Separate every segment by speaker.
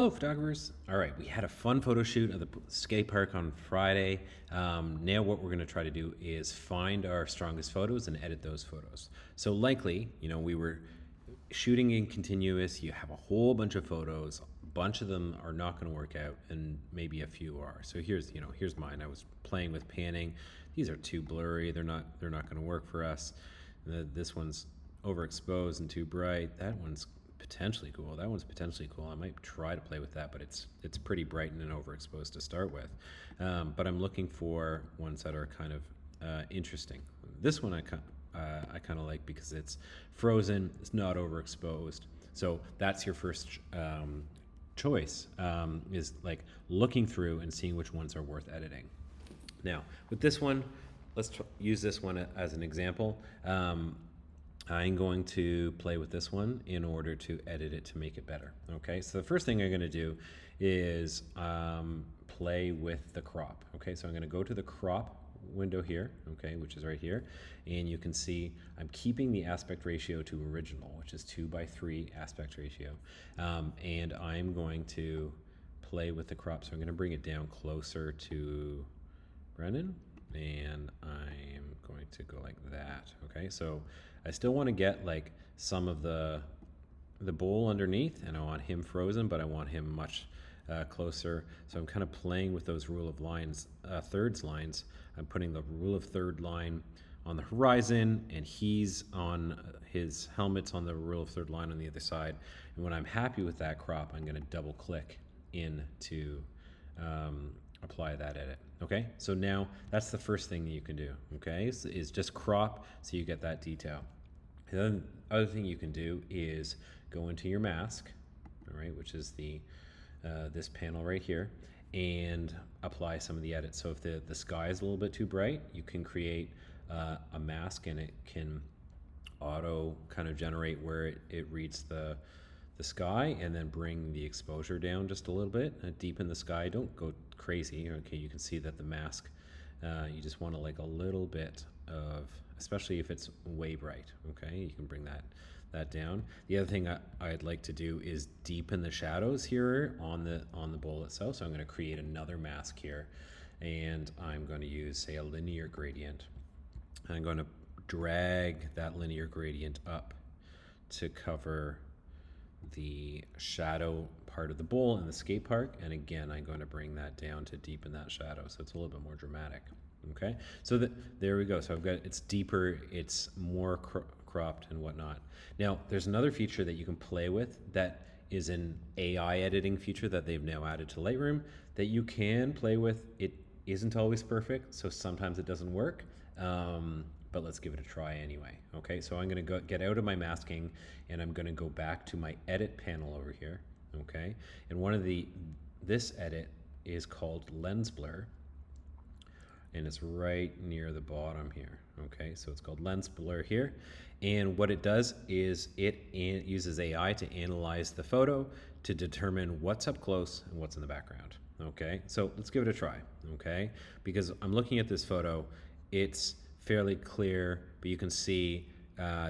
Speaker 1: Hello, photographers. All right, we had a fun photo shoot at the skate park on Friday. Now what we're going to try to do is find our strongest photos and edit those photos. So likely, we were shooting in continuous. You have a whole bunch of photos. A bunch of them are not going to work out, and maybe a few are. So here's mine. I was playing with panning. These are too blurry. They're not going to work for us. This one's overexposed and too bright. That one's potentially cool. That one's potentially cool. I might try to play with that, but it's pretty bright and overexposed to start with. But I'm looking for ones that are kind of interesting. This one I kind of like because it's frozen. It's not overexposed. So that's your first choice, is like looking through and seeing which ones are worth editing. Now with this one, let's use this one as an example. I'm going to play with this one in order to edit it to make it better. Okay, so the first thing I'm going to do is play with the crop. Okay, so I'm going to go to the crop window here, okay, which is right here, and you can see I'm keeping the aspect ratio to original, which is 2:3 aspect ratio, and I'm going to play with the crop. So I'm going to bring it down closer to Brennan, and I'm going to go like that. Okay, so I still want to get like some of the bowl underneath, and I want him frozen, but I want him much closer. So I'm kind of playing with those rule of lines, thirds lines. I'm putting the rule of third line on the horizon, and he's on his helmet's on the rule of third line on the other side. And when I'm happy with that crop, I'm going to double click in to apply that edit. Okay, so now that's the first thing that you can do. Okay, is just crop so you get that detail. And then the other thing you can do is go into your mask, all right, which is the this panel right here, and apply some of the edits. So if the sky is a little bit too bright, you can create a mask, and it can auto kind of generate where it reads the sky, and then bring the exposure down just a little bit, deepen the sky. Don't go crazy. Okay, you can see that the mask, you just want to like a little bit of, especially if it's way bright. Okay, you can bring that down. The other thing I'd like to do is deepen the shadows here on the bowl itself. So I'm going to create another mask here, and I'm going to use, say, a linear gradient. I'm going to drag that linear gradient up to cover the shadow part of the bowl in the skate park, and again I'm going to bring that down to deepen that shadow so it's a little bit more dramatic. Okay, so there we go. So I've got, it's deeper, it's more cropped and whatnot. Now there's another feature that you can play with that is an AI editing feature that they've now added to Lightroom that you can play with. It isn't always perfect, so sometimes it doesn't work, but let's give it a try anyway. Okay, so I'm going to get out of my masking, and I'm going to go back to my edit panel over here. Okay, and this edit is called lens blur, and it's right near the bottom here. Okay, so it's called lens blur here, and what it does is it uses AI to analyze the photo to determine what's up close and what's in the background. Okay, so let's give it a try. Okay, because I'm looking at this photo, it's fairly clear, but you can see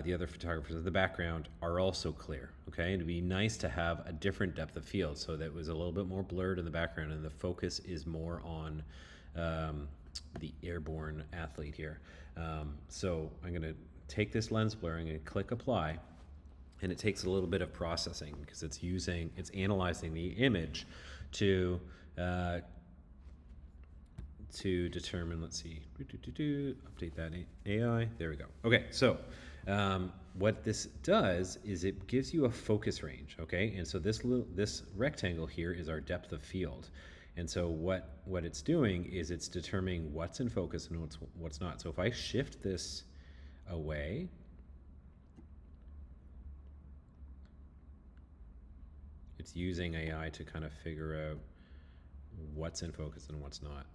Speaker 1: the other photographers in the background are also clear. Okay, it'd be nice to have a different depth of field so that it was a little bit more blurred in the background, and the focus is more on the airborne athlete here. So I'm going to take this lens blur, I'm going to click apply, and it takes a little bit of processing because it's analyzing the image to determine, let's see, update that AI, there we go. Okay, so what this does is it gives you a focus range, okay? And so this rectangle here is our depth of field. And so what it's doing is it's determining what's in focus and what's not. So if I shift this away, it's using AI to kind of figure out what's in focus and what's not.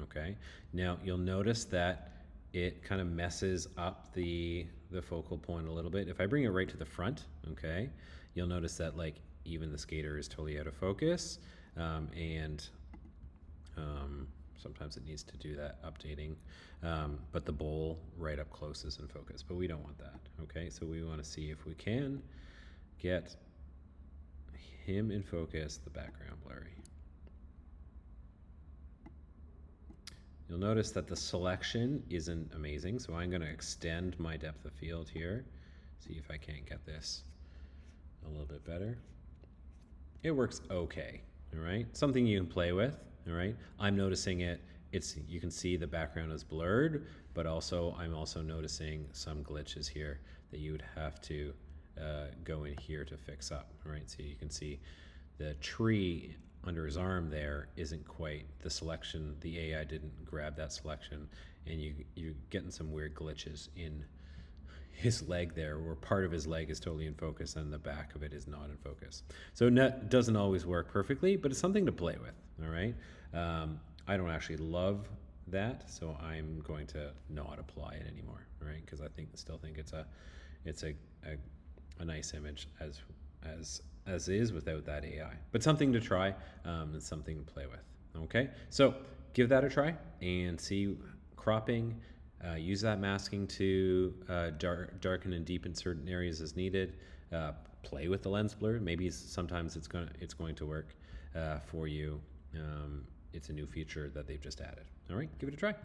Speaker 1: Okay, now you'll notice that it kind of messes up the focal point a little bit. If I bring it right to the front, okay, you'll notice that like even the skater is totally out of focus, and sometimes it needs to do that updating, but the bowl right up close is in focus, but we don't want that. Okay, so we want to see if we can get him in focus, the background blurry. You'll notice that the selection isn't amazing, so I'm going to extend my depth of field here. See if I can't get this a little bit better. It works okay, all right? Something you can play with, all right? I'm noticing it. You can see the background is blurred, but also I'm also noticing some glitches here that you would have to go in here to fix up, all right? So you can see the tree under his arm there isn't quite the selection. The AI didn't grab that selection, and you're getting some weird glitches in his leg there, where part of his leg is totally in focus and the back of it is not in focus. So it doesn't always work perfectly, but it's something to play with, all right? I don't actually love that, so I'm going to not apply it anymore, all right? Because I still think it's a nice image as is without that AI. But something to try and something to play with. Okay, so give that a try and see cropping. Use that masking to darken and deepen certain areas as needed. Play with the lens blur. Maybe sometimes it's going to work for you. It's a new feature that they've just added. All right, give it a try.